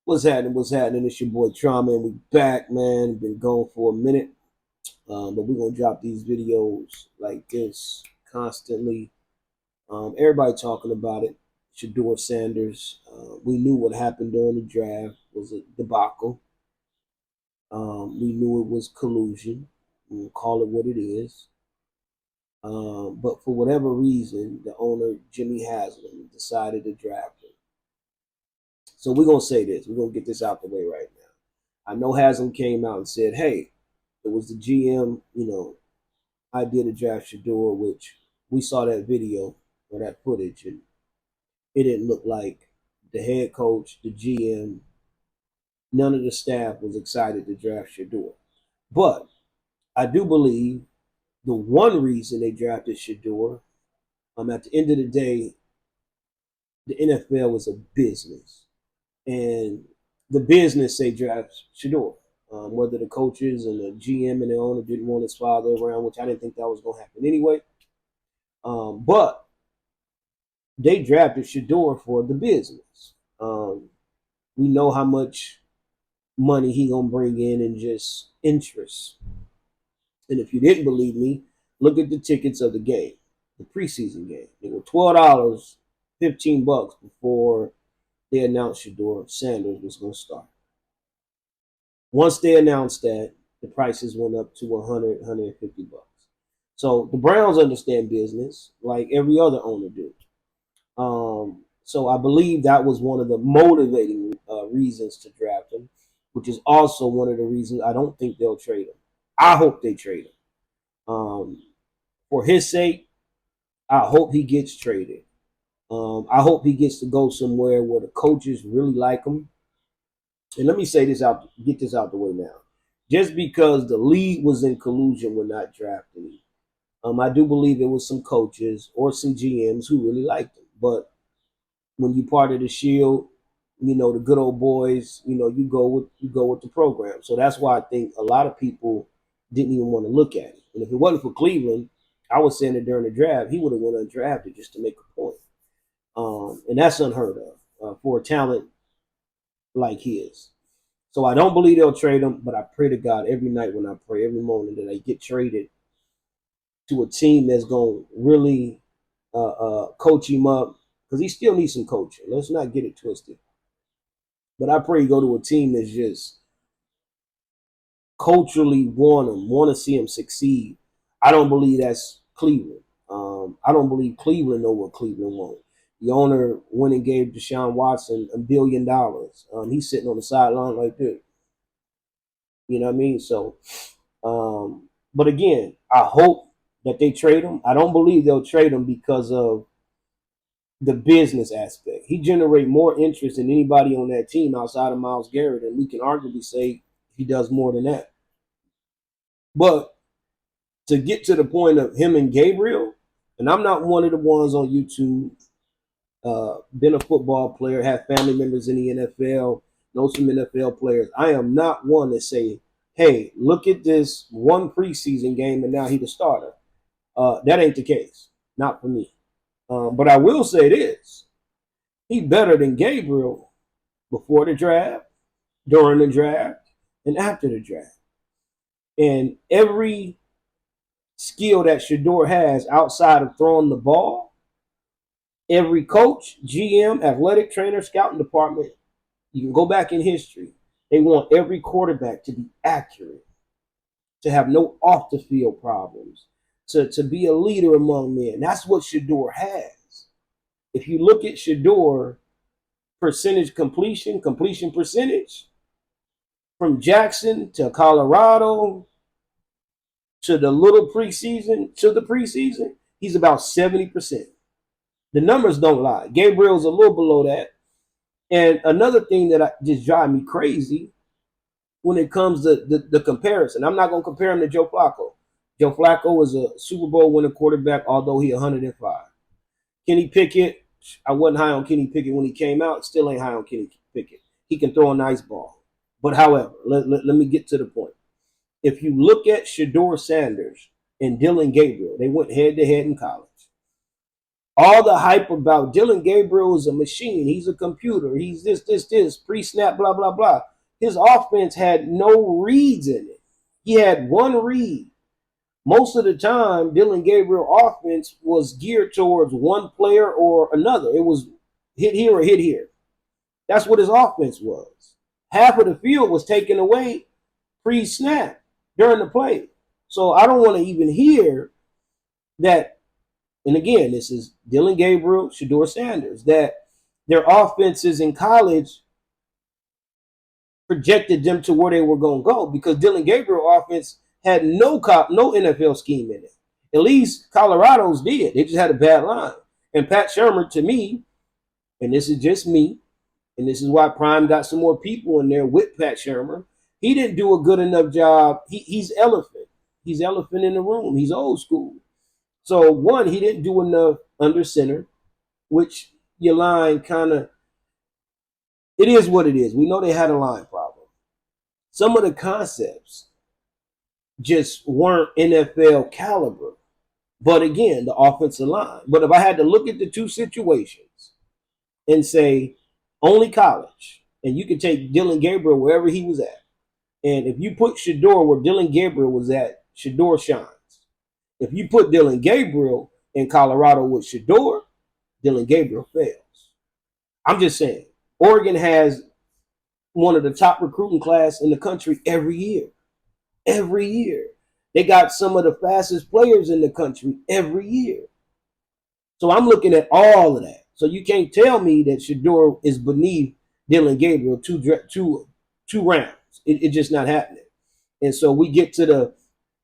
What's happening? What's happening? It's your boy Trauma, and we back, man. Been gone for a minute, but we're gonna drop these videos like this constantly. Everybody talking about it. Shedeur Sanders. We knew what happened during the draft was a debacle. We knew it was collusion. We'll call it what it is. But for whatever reason, the owner Jimmy Haslam decided to draft him. So we're gonna say this. We're gonna get this out the way right now. I know Haslam came out and said, "Hey, it was the GM, idea to draft Shedeur," which we saw that video or that footage, and it didn't look like the head coach, the GM, none of the staff was excited to draft Shedeur. But I do believe the one reason they drafted Shedeur, at the end of the day, the NFL is a business, and the business say draft Shedeur. Whether the coaches and the GM and the owner didn't want his father around, which I didn't think that was going to happen anyway. But they drafted Shedeur for the business. We know how much money he gonna bring in and just interest. And if you didn't believe me, look at the tickets of the game, the preseason game. They were $12, $15 before they announced Shedeur Sanders was gonna start. Once they announced that, the prices went up to $100, $150. So the Browns understand business like every other owner do. So I believe that was one of the motivating reasons to draft him, which is also one of the reasons I don't think they'll trade him. I hope they trade him. For his sake, I hope he gets traded. I hope he gets to go somewhere where the coaches really like him. And let me say this out, get this out the way now. Just because the league was in collusion when not drafting him, I do believe there was some coaches or some GMs who really liked him. But when you part of the Shield, the good old boys, you go with the program. So that's why I think a lot of people didn't even want to look at it. And if it wasn't for Cleveland, I was saying that during the draft, he would have went undrafted just to make a point. And that's unheard of for a talent like his. So I don't believe they'll trade him, but I pray to God every night when I pray, every morning, that I get traded to a team that's going to really coach him up, because he still needs some coaching. Let's not get it twisted. But I pray you go to a team that's just culturally want to see him succeed. I don't believe that's Cleveland. I don't believe Cleveland know what Cleveland wants. The owner went and gave Deshaun Watson $1 billion. He's sitting on the sideline like this. You know what I mean? So, but again, I hope that they trade him. I don't believe they'll trade him because of the business aspect. He generates more interest than anybody on that team outside of Myles Garrett, and we can arguably say he does more than that. But to get to the point of him and Gabriel, and I'm not one of the ones on YouTube, been a football player, have family members in the NFL, know some NFL players. I am not one to say, hey, look at this one preseason game and now he's the starter. That ain't the case. Not for me. But I will say this. He better than Gabriel before the draft, during the draft, and after the draft. And every skill that Shedeur has outside of throwing the ball, every coach, GM, athletic trainer, scouting department, you can go back in history. They want every quarterback to be accurate, to have no off the field problems, to be a leader among men. That's what Shedeur has. If you look at Shedeur completion percentage, from Jackson to Colorado to the little preseason to the preseason, he's about 70%. The numbers don't lie. Gabriel's a little below that. And another thing that just drives me crazy when it comes to the comparison, I'm not going to compare him to Joe Flacco. Joe Flacco was a Super Bowl winning quarterback, although he 105. Kenny Pickett, I wasn't high on Kenny Pickett when he came out. Still ain't high on Kenny Pickett. He can throw a nice ball. But however, let me get to the point. If you look at Shedeur Sanders and Dylan Gabriel, they went head to head in college. All the hype about Dylan Gabriel is a machine. He's a computer. He's this, pre-snap, blah, blah, blah. His offense had no reads in it. He had one read. Most of the time, Dylan Gabriel offense was geared towards one player or another. It was hit here or hit here. That's what his offense was. Half of the field was taken away pre-snap during the play. So I don't want to even hear that. And again, this is Dylan Gabriel, SHEDEUR Sanders, that their offenses in college projected them to where they were going to go, because Dylan Gabriel offense had no NFL scheme in it. At least Colorado's did. They just had a bad line. And Pat Shurmur, to me, and this is just me, and this is why Prime got some more people in there with Pat Shurmur, he didn't do a good enough job. He's elephant. He's elephant in the room. He's old school. So, one, he didn't do enough under center, which your line kind of, it is what it is. We know they had a line problem. Some of the concepts just weren't NFL caliber. But again, the offensive line. But if I had to look at the two situations and say only college, and you can take Dylan Gabriel wherever he was at, and if you put SHEDEUR where Dylan Gabriel was at, SHEDEUR shines. If you put Dylan Gabriel in Colorado with SHEDEUR, Dylan Gabriel fails. I'm just saying, Oregon has one of the top recruiting class in the country every year. Every year. They got some of the fastest players in the country every year. So I'm looking at all of that. So you can't tell me that SHEDEUR is beneath Dylan Gabriel two rounds. It's just not happening. And so we get to the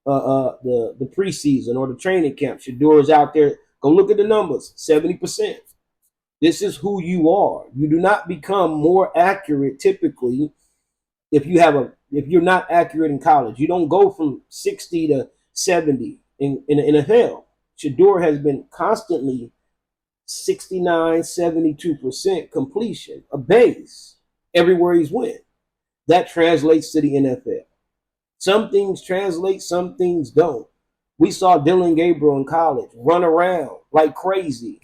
preseason or the training camp. SHEDEUR is out there. Go look at the numbers. 70%. This is who you are. You do not become more accurate typically if you're not accurate in college. You don't go from 60 to 70 in the NFL. SHEDEUR has been constantly 69, 72% completion, a base everywhere he's went. That translates to the NFL. Some things translate, some things don't. We saw Dylan Gabriel in college run around like crazy.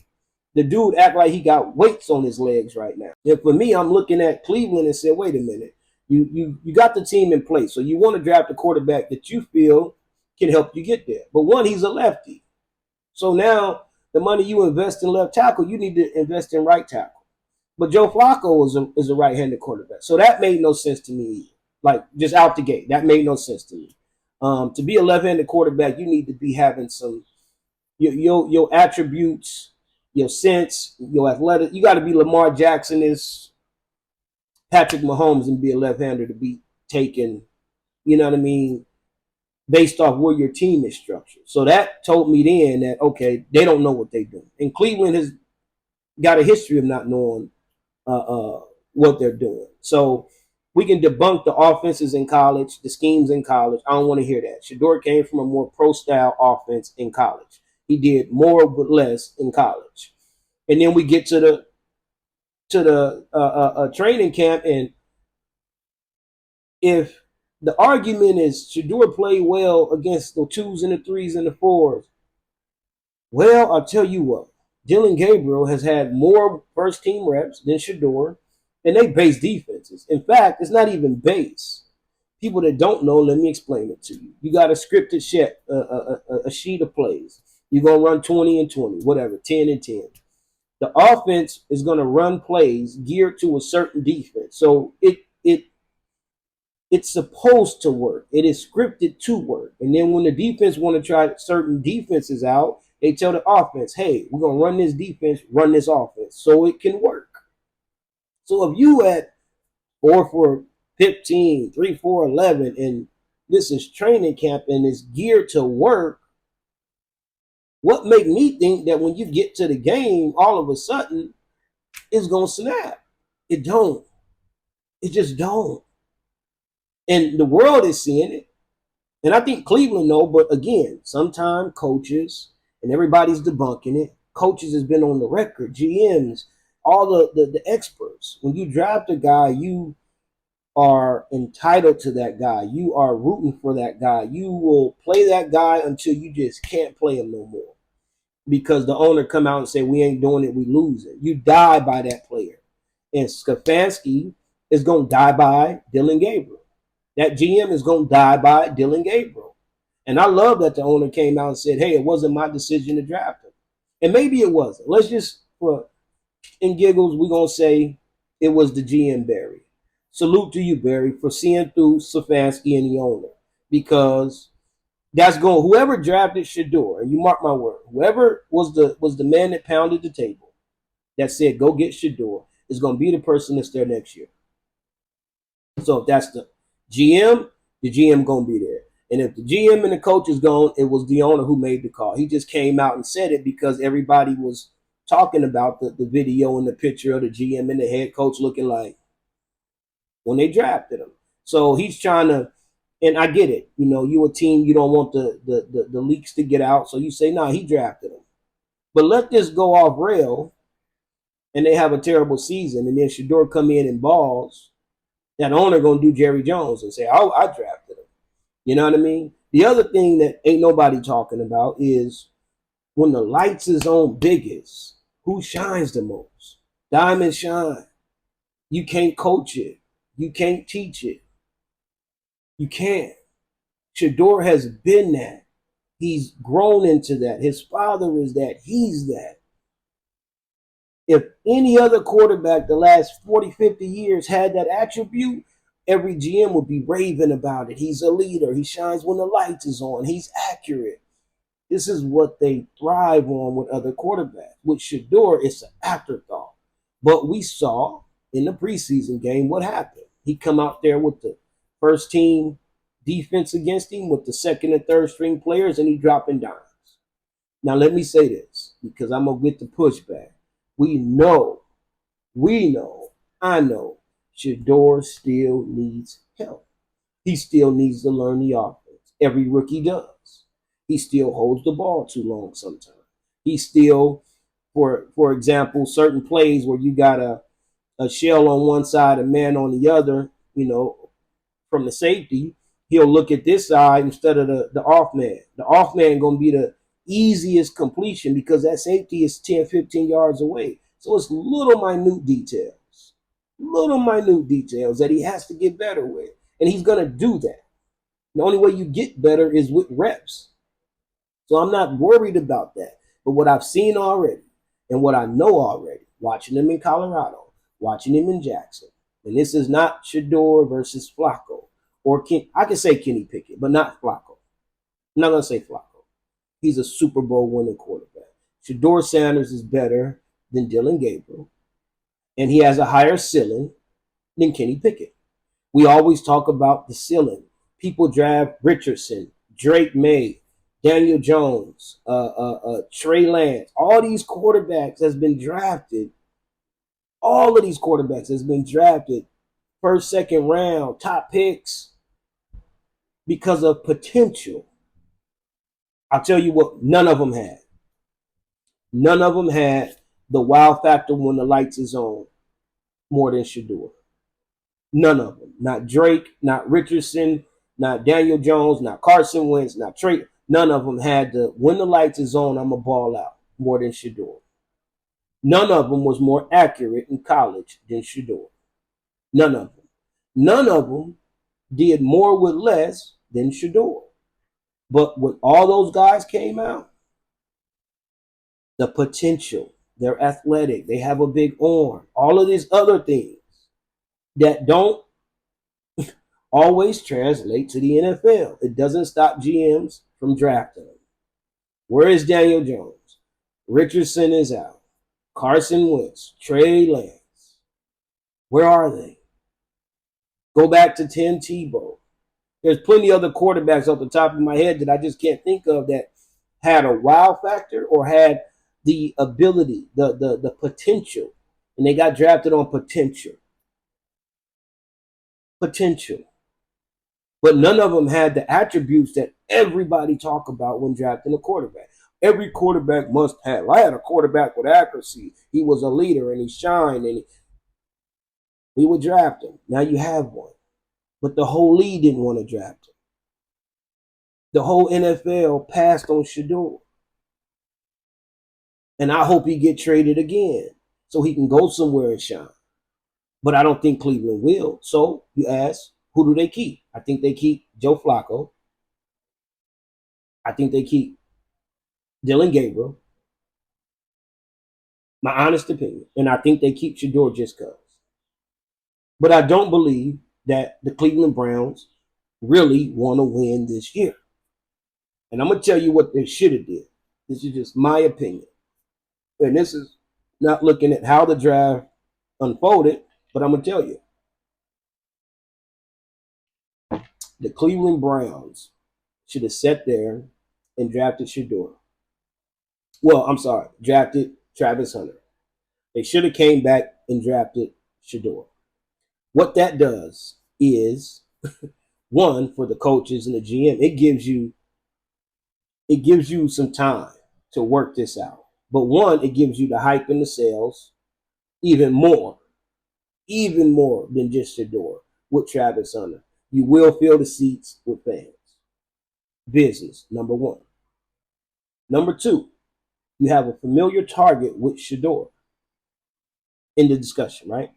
The dude act like he got weights on his legs right now. And for me, I'm looking at Cleveland and said, wait a minute. You got the team in place. So you want to draft a quarterback that you feel can help you get there. But one, he's a lefty. So now the money you invest in left tackle, you need to invest in right tackle. But Joe Flacco is a right-handed quarterback. So that made no sense to me either. Like, just out the gate. That made no sense to me. To be a left-handed quarterback, you need to be having some your attributes, your sense, your athletic. You got to be Lamar Jackson is Patrick Mahomes and be a left-hander to be taken, you know what I mean, based off where your team is structured. So that told me then that, okay, they don't know what they're doing. And Cleveland has got a history of not knowing what they're doing. So we can debunk the offenses in college, the schemes in college. I don't want to hear that. SHEDEUR came from a more pro-style offense in college. He did more but less in college. And then we get to the training camp, and if the argument is SHEDEUR played well against the 2s and the 3s and the 4s, well, I'll tell you what. Dylan Gabriel has had more first-team reps than SHEDEUR, and they base defenses. In fact, it's not even base. People that don't know, let me explain it to you. You got a scripted a sheet of plays. You're going to run 20 and 20, whatever, 10 and 10. The offense is going to run plays geared to a certain defense. So it's supposed to work. It is scripted to work. And then when the defense want to try certain defenses out, they tell the offense, hey, we're going to run this defense, run this offense, so it can work. So if you at 4 for 15, 3 for 11, and this is training camp and it's geared to work, what make me think that when you get to the game, all of a sudden, it's going to snap? It don't. It just don't. And the world is seeing it. And I think Cleveland know, but again, sometimes coaches, and everybody's debunking it, coaches has been on the record, GMs, all the experts. When you draft a guy, you are entitled to that guy. You are rooting for that guy. You will play that guy until you just can't play him no more. because the owner come out and say, we ain't doing it, we losing. You die by that player. And Stefanski is going to die by Dylan Gabriel. That GM is going to die by Dylan Gabriel. And I love that the owner came out and said, hey, it wasn't my decision to draft him. And maybe it wasn't. Let's just, for in giggles, we're going to say it was the GM, Barry. Salute to you, Barry, for seeing through Stefanski and the owner. Because that's going, whoever drafted SHEDEUR, and you mark my word, whoever was the man that pounded the table, that said, go get SHEDEUR, is going to be the person that's there next year. So if that's the GM going to be there. And if the GM and the coach is gone, it was the owner who made the call. He just came out and said it because everybody was talking about the video and the picture of the GM and the head coach looking like when they drafted him. So he's trying to, and I get it. You know, you a team, you don't want the leaks to get out. So you say, nah, he drafted him. But let this go off rail and they have a terrible season. And then SHEDEUR come in and balls. That owner going to do Jerry Jones and say, oh, I drafted him. You know what I mean? The other thing that ain't nobody talking about is when the lights is on biggest, who shines the most? Diamonds shine. You can't coach it. You can't teach it. You can't. SHEDEUR has been that. He's grown into that. His father is that. He's that. If any other quarterback the last 40, 50 years had that attribute, every GM would be raving about it. He's a leader. He shines when the lights is on. He's accurate. This is what they thrive on with other quarterbacks. With SHEDEUR, it's an afterthought. But we saw in the preseason game what happened. He come out there with the first team defense against him with the second and third string players, and he dropping dimes. Now let me say this, because I'm going to get the pushback. I know SHEDEUR still needs help. He still needs to learn the offense. Every rookie does. He still holds the ball too long sometimes. He still, for example, certain plays where you got a shell on one side, a man on the other, you know, from the safety, he'll look at this side instead of the off man. The off man going to be the easiest completion because that safety is 10, 15 yards away. So it's little minute details that he has to get better with. And he's going to do that. The only way you get better is with reps. So I'm not worried about that. But what I've seen already and what I know already, watching him in Colorado, watching him in Jackson, and this is not SHEDEUR versus Flacco. Or I can say Kenny Pickett, but not Flacco. I'm not going to say Flacco. He's a Super Bowl winning quarterback. SHEDEUR Sanders is better than Dylan Gabriel, and he has a higher ceiling than Kenny Pickett. We always talk about the ceiling. People draft Richardson, Drake May, Daniel Jones, Trey Lance. All these quarterbacks has been drafted. All of these quarterbacks has been drafted first, second round, top picks because of potential. I'll tell you what, none of them had. None of them had the wow factor when the lights is on more than SHEDEUR. None of them. Not Drake, not Richardson, not Daniel Jones, not Carson Wentz, not Trey. None of them had the when the lights is on, I'm a ball out more than SHEDEUR. None of them was more accurate in college than SHEDEUR. None of them. None of them did more with less than SHEDEUR. But when all those guys came out, the potential, they're athletic, they have a big arm, all of these other things that don't always translate to the NFL. It doesn't stop GMs from drafting them. Where is Daniel Jones? Richardson is out. Carson Wentz, Trey Lance. Where are they? Go back to Tim Tebow. There's plenty of other quarterbacks off the top of my head that I just can't think of that had a wow factor or had the ability, the potential. And they got drafted on potential. Potential. But none of them had the attributes that everybody talk about when drafting a quarterback. Every quarterback must have. I had a quarterback with accuracy. He was a leader and he shined and we would draft him. Now you have one. But the whole league didn't want to draft him. The whole NFL passed on SHEDEUR. And I hope he get traded again so he can go somewhere and shine. But I don't think Cleveland will. So you ask, who do they keep? I think they keep Joe Flacco. I think they keep Dylan Gabriel. My honest opinion. And I think they keep SHEDEUR just because. But I don't believe that the Cleveland Browns really want to win this year. And I'm going to tell you what they should have did. This is just my opinion. And this is not looking at how the draft unfolded, but I'm going to tell you. The Cleveland Browns should have sat there and drafted SHEDEUR. Well, I'm sorry, drafted Travis Hunter. They should have came back and drafted SHEDEUR. What that does is, one, for the coaches and the GM, it gives you some time to work this out. But one, it gives you the hype and the sales even more than just SHEDEUR with Travis Hunter. You will fill the seats with fans. Business, number one. Number two, you have a familiar target with SHEDEUR in the discussion, right?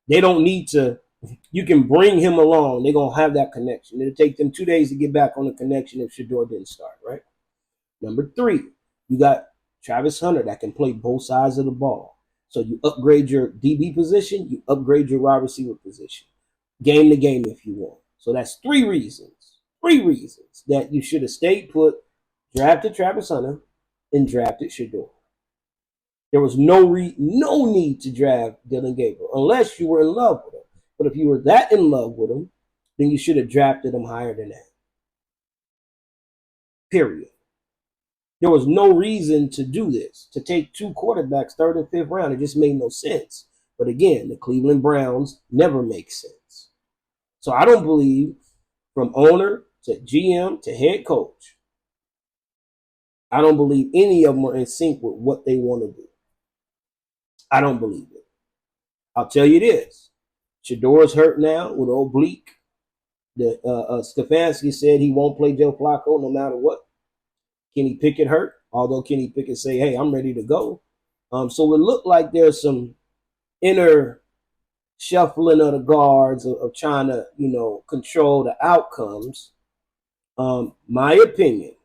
They don't need to, you can bring him along. They're going to have that connection. It'll take them 2 days to get back on the connection if SHEDEUR didn't start, right? Number three, you got Travis Hunter that can play both sides of the ball. So you upgrade your DB position, you upgrade your wide receiver position. Game to game if you want. So that's three reasons that you should have stayed put, drafted Travis Hunter, and drafted SHEDEUR. There was no need to draft Dylan Gabriel unless you were in love with him. But if you were that in love with him, then you should have drafted him higher than that. Period. There was no reason to do this, to take two quarterbacks, third and fifth round. It just made no sense. But again, the Cleveland Browns never make sense. So I don't believe, from owner to GM to head coach, I don't believe any of them are in sync with what they want to do. I don't believe it. I'll tell you this. SHEDEUR's hurt now with oblique. Stefanski said he won't play Joe Flacco no matter what. Kenny Pickett hurt, although Kenny Pickett say, hey, I'm ready to go. So it looked like there's some inner shuffling of the guards of trying to, control the outcomes. My opinion,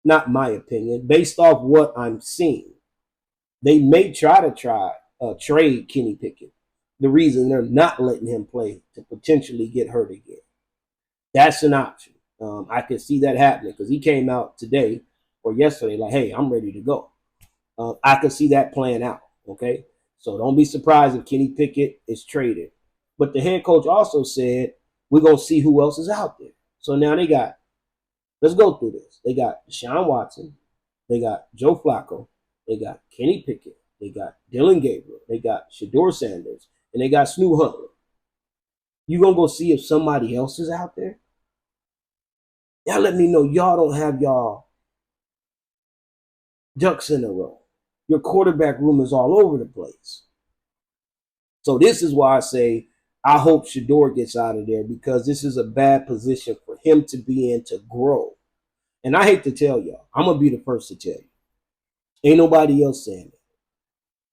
not my opinion, based off what I'm seeing, they may try to trade Kenny Pickett. The reason they're not letting him play to potentially get hurt again. That's an option. I could see that happening because he came out today or yesterday like, hey, I'm ready to go. I could see that playing out, okay? So don't be surprised if Kenny Pickett is traded. But the head coach also said, we're going to see who else is out there. So now let's go through this. They got Deshaun Watson. They got Joe Flacco. They got Kenny Pickett. They got Dylan Gabriel. They got SHEDEUR Sanders. And they got Snu Huntley. You going to go see if somebody else is out there? Y'all let me know y'all don't have y'all ducks in a row. Your quarterback room is all over the place. So this is why I say I hope SHEDEUR gets out of there because this is a bad position for him to be in to grow. And I hate to tell y'all, I'm going to be the first to tell you. Ain't nobody else saying it.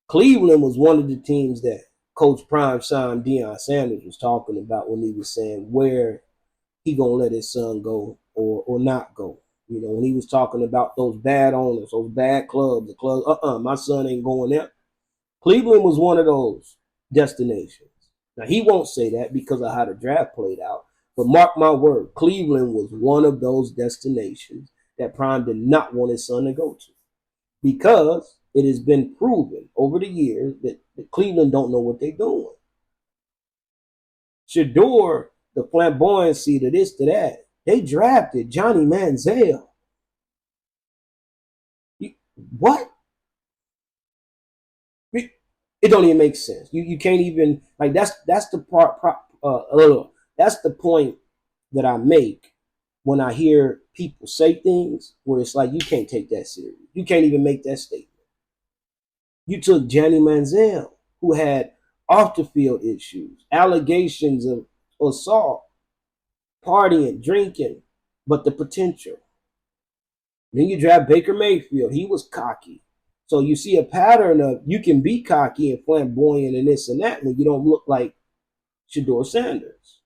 Cleveland was one of the teams that Coach Prime signed Deion Sanders was talking about when he was saying where he going to let his son go or not go. When he was talking about those bad owners, those bad clubs, the clubs, my son ain't going there. Cleveland was one of those destinations. Now, he won't say that because of how the draft played out. But mark my word, Cleveland was one of those destinations that Prime did not want his son to go to. Because it has been proven over the years that Cleveland don't know what they're doing. SHEDEUR, the flamboyancy to this, to that, they drafted Johnny Manziel. What? It don't even make sense. You can't even like that's the that's the point that I make when I hear people say things where it's like you can't take that serious. You can't even make that statement. You took Johnny Manziel, who had off the field issues, allegations of assault, partying, drinking, but the potential. Then you draft Baker Mayfield. He was cocky. So you see a pattern of you can be cocky and flamboyant and this and that when you don't look like SHEDEUR Sanders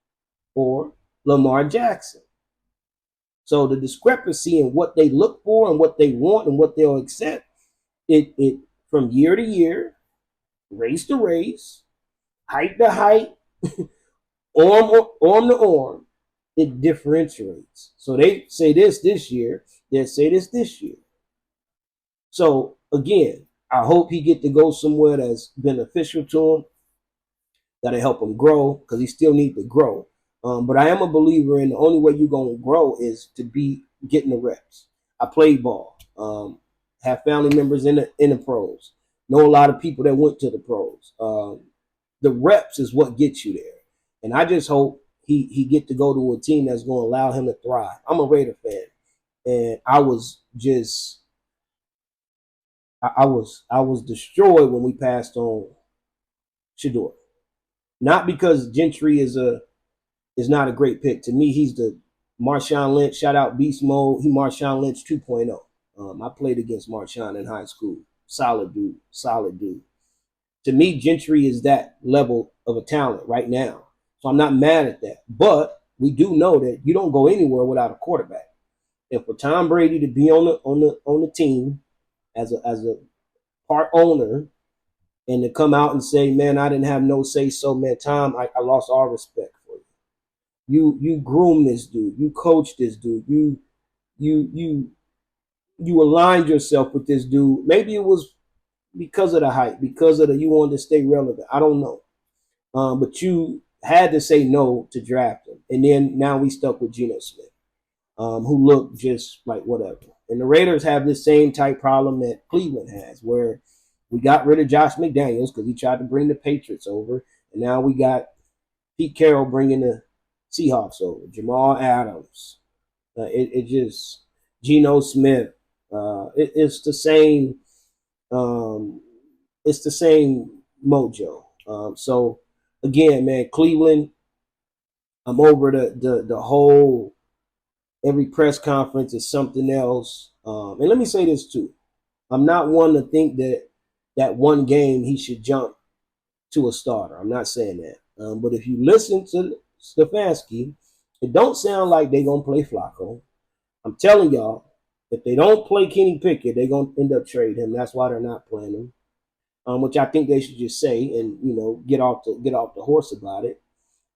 or Lamar Jackson. So the discrepancy in what they look for and what they want and what they'll accept, it from year to year, race to race, height to height, arm to arm, it differentiates. So they say this year, they say this year. So again, I hope he get to go somewhere that's beneficial to him, that'll help him grow, because he still needs to grow. But I am a believer in the only way you're going to grow is to be getting the reps. I played ball, have family members in the pros, know a lot of people that went to the pros. The reps is what gets you there, and I just hope he get to go to a team that's going to allow him to thrive. I'm a Raider fan, and I was destroyed when we passed on SHEDEUR. Not because Gentry is not a great pick. To me, he's the Marshawn Lynch. Shout out Beast Mode. He Marshawn Lynch 2.0. I played against Marshawn in high school. Solid dude. Solid dude. To me, Gentry is that level of a talent right now. So I'm not mad at that. But we do know that you don't go anywhere without a quarterback. And for Tom Brady to be on the team as a part owner, and to come out and say, man, I didn't have no say so, man, Tom, I lost all respect for you. You groom this dude, you coach this dude, you aligned yourself with this dude. Maybe it was because of the hype, because of you wanted to stay relevant. I don't know. But you had to say no to draft him. And then now we stuck with Geno Smith, who looked just like whatever. And the Raiders have this same type problem that Cleveland has, where we got rid of Josh McDaniels because he tried to bring the Patriots over. And now we got Pete Carroll bringing the Seahawks over. Jamal Adams. It just, Geno Smith. It's the same. It's the same mojo. So again, man, Cleveland, I'm over the whole, every press conference is something else. And let me say this too. I'm not one to think that one game he should jump to a starter. I'm not saying that. But if you listen to Stefanski, it don't sound like they're going to play Flacco. I'm telling y'all, if they don't play Kenny Pickett, they're going to end up trading him. That's why they're not playing him, which I think they should just say and, get off the horse about it.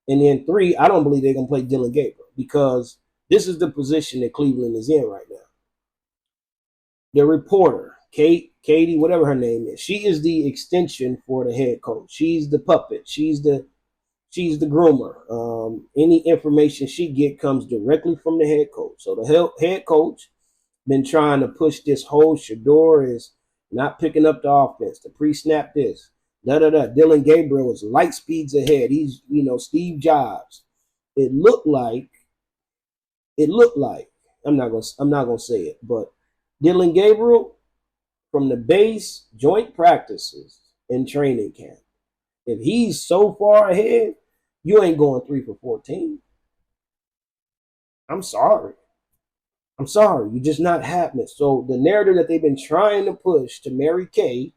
And then 3, I don't believe they're going to play Dylan Gabriel, because this is the position that Cleveland is in right now. The reporter, Katie, whatever her name is, she is the extension for the head coach. She's the puppet. She's the groomer. Any information she get comes directly from the head coach. So the head coach been trying to push this whole SHEDEUR is not picking up the offense, to pre-snap this. Dylan Gabriel is light speeds ahead. He's, Steve Jobs. It looked like I'm not gonna say it, but Dylan Gabriel, from the base, joint practices, and training camp, if he's so far ahead, you ain't going 3 for 14. I'm sorry. You're just not happening. So the narrative that they've been trying to push to Mary Kay,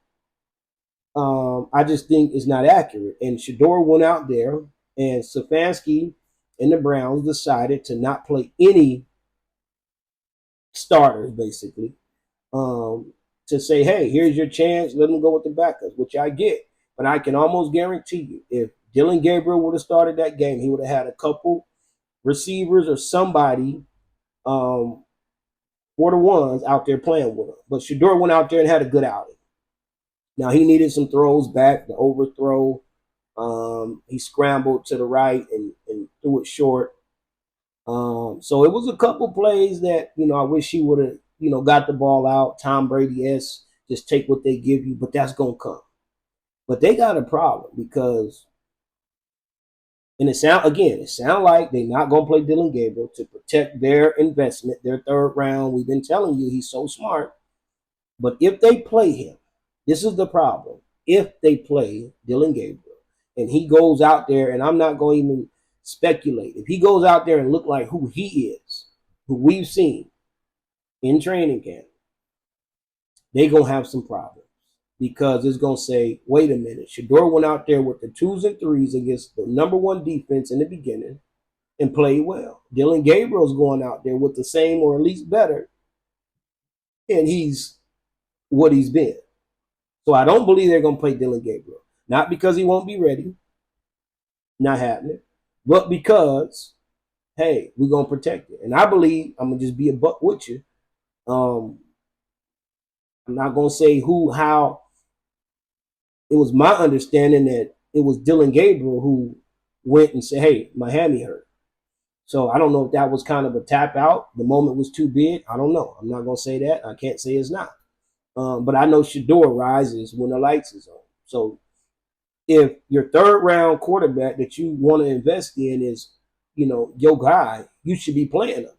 I just think is not accurate. And SHEDEUR went out there, and Stefanski and the Browns decided to not play any starters, basically, to say, hey, here's your chance, let them go with the backups, which I get. But I can almost guarantee you, if Dylan Gabriel would have started that game, he would have had a couple receivers or somebody for the ones out there playing with him. But SHEDEUR went out there and had a good outing. Now, he needed some throws back, the overthrow. He scrambled to the right and threw it short. So it was a couple plays that, I wish he would have, got the ball out. Tom Brady-esque, just take what they give you, but that's going to come. But they got a problem because, and it sound like they're not going to play Dylan Gabriel to protect their investment, their 3rd round. We've been telling you he's so smart. But if they play him, this is the problem. If they play Dylan Gabriel and he goes out there, and I'm not going to even speculate, if he goes out there and look like who he is, who we've seen in training camp, they're going to have some problems because it's going to say, wait a minute, SHEDEUR went out there with the 2s and 3s against the #1 defense in the beginning and played well. Dillon Gabriel's going out there with the same or at least better, and he's what he's been. So I don't believe they're going to play Dillon Gabriel. Not because he won't be ready, not happening, but because, hey, we're going to protect it. And I believe, I'm going to just be a buck with you. I'm not going to say who, how. It was my understanding that it was Dillon Gabriel who went and said, hey, my hammy hurt. So I don't know if that was kind of a tap out. The moment was too big. I don't know. I'm not going to say that. I can't say it's not. But I know SHEDEUR rises when the lights is on. So if your 3rd round quarterback that you want to invest in is, your guy, you should be playing him.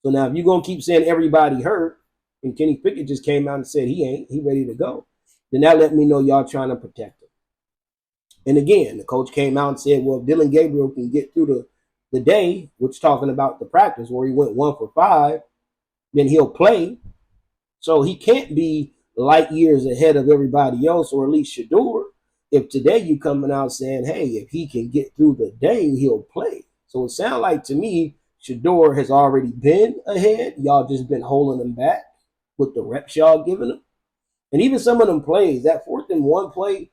So now if you're going to keep saying everybody hurt, and Kenny Pickett just came out and said he ready to go, then that let me know y'all trying to protect him. And again, the coach came out and said, well, if Dillon Gabriel can get through the day, which talking about the practice where he went 1 for 5, then he'll play. So he can't be light years ahead of everybody else, or at least SHEDEUR. If today you coming out saying, hey, if he can get through the day, he'll play. So it sounds like to me, SHEDEUR has already been ahead. Y'all just been holding him back with the reps y'all giving him. And even some of them plays, that 4th and 1 play,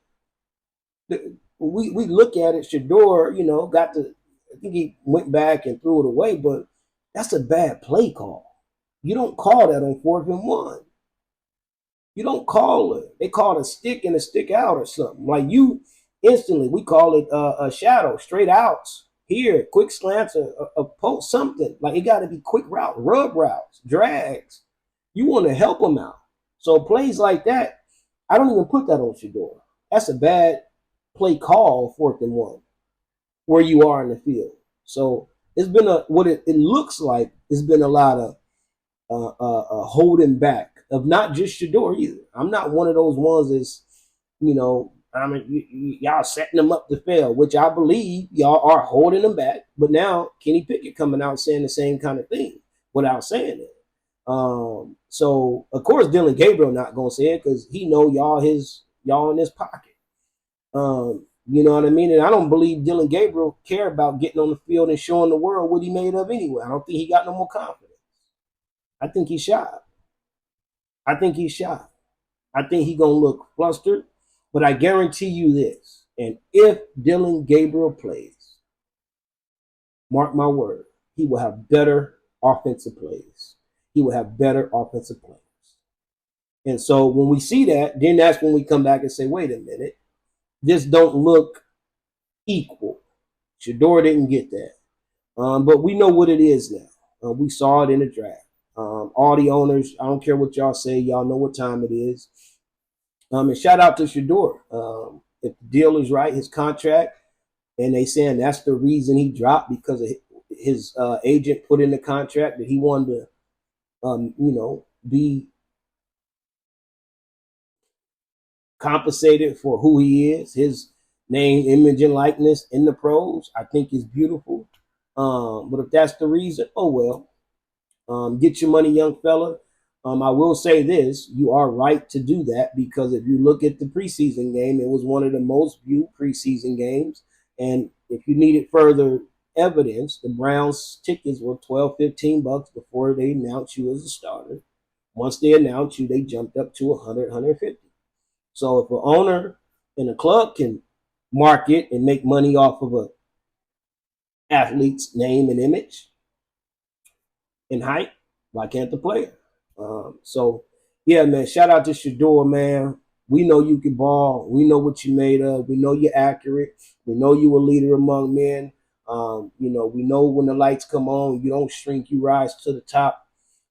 we look at it, SHEDEUR, I think he went back and threw it away, but that's a bad play call. You don't call that on 4th and 1. You don't call it. They call it a stick and a stick out or something. Like you instantly, we call it a shadow, straight outs. Here, quick slants, a post, something. Like it got to be quick route, rub routes, drags. You want to help them out. So plays like that, I don't even put that on SHEDEUR. That's a bad play call, 4th and 1, where you are in the field. So it's been what it looks like. It's been a lot of holding back of not just SHEDEUR either. I'm not one of those ones that's, y'all setting them up to fail, which I believe y'all are holding them back. But now Kenny Pickett coming out saying the same kind of thing without saying it. So of course Dillon Gabriel not gonna say it because he know y'all in his pocket. You know what I mean? And I don't believe Dillon Gabriel care about getting on the field and showing the world what he made of anyway. I don't think he got no more confidence. I think he's shot. I think he's gonna look flustered. But I guarantee you this, and if Dillon Gabriel plays, mark my word, he will have better offensive plays. He will have better offensive players. And so when we see that, then that's when we come back and say, wait a minute, this don't look equal. SHEDEUR didn't get that. But we know what it is now. We saw it in the draft. All the owners, I don't care what y'all say, y'all know what time it is. And shout out to SHEDEUR. If the deal is right, his contract, and they saying that's the reason he dropped because of his agent put in the contract that he wanted to, be compensated for who he is, his name, image, and likeness in the pros, I think is beautiful. But if that's the reason, oh well. Get your money, young fella. I will say this, you are right to do that because if you look at the preseason game, it was one of the most viewed preseason games. And if you needed further evidence, the Browns tickets were $12-15 before they announced you as a starter. Once they announced you, they jumped up to $100-150. So if an owner and a club can market and make money off of a athlete's name and image and height, why can't the player? So yeah, man, shout out to SHEDEUR, man. We know you can ball. We know what you made of. We know you're accurate. We know you a leader among men. We know when the lights come on, you don't shrink, you rise to the top.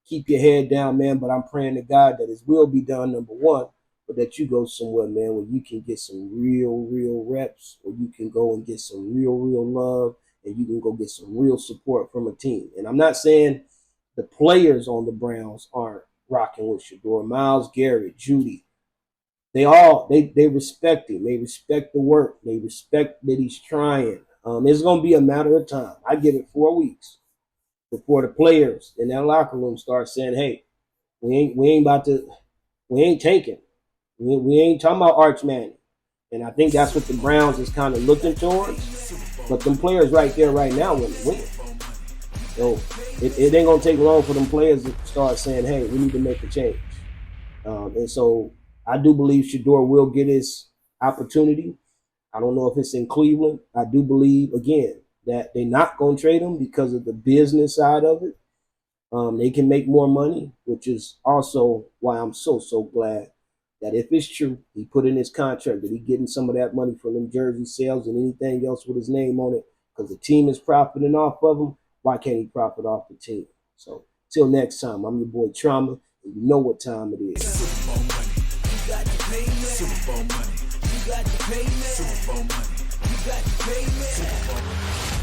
Keep your head down, man. But I'm praying to God that his will be done, number one, but that you go somewhere, man, where you can get some real reps, where you can go and get some real love, and you can go get some real support from a team. And I'm not saying the players on the Browns aren't rocking with SHEDEUR. Myles Garrett, Judy, they respect him. They respect the work. They respect that he's trying. It's going to be a matter of time. I give it 4 weeks before the players in that locker room start saying, hey, we ain't about to We ain't tanking. We ain't talking about Arch Manning. And I think that's what the Browns is kind of looking towards. But them players right there right now want to win. So it ain't going to take long for them players to start saying, hey, we need to make a change. And so I do believe SHEDEUR will get his opportunity. I don't know if it's in Cleveland. I do believe, again, that they're not going to trade him because of the business side of it. They can make more money, which is also why I'm so glad that if it's true, he put in his contract that he's getting some of that money from them jersey sales and anything else with his name on it, because the team is profiting off of him. Why can't he profit off the team? So till next time, I'm your boy Trauma, and you know what time it is. Super Bowl money. You got the payment. Super Bowl money. You got the payment. Super Bowl money. You got the payment. Super Bowl money.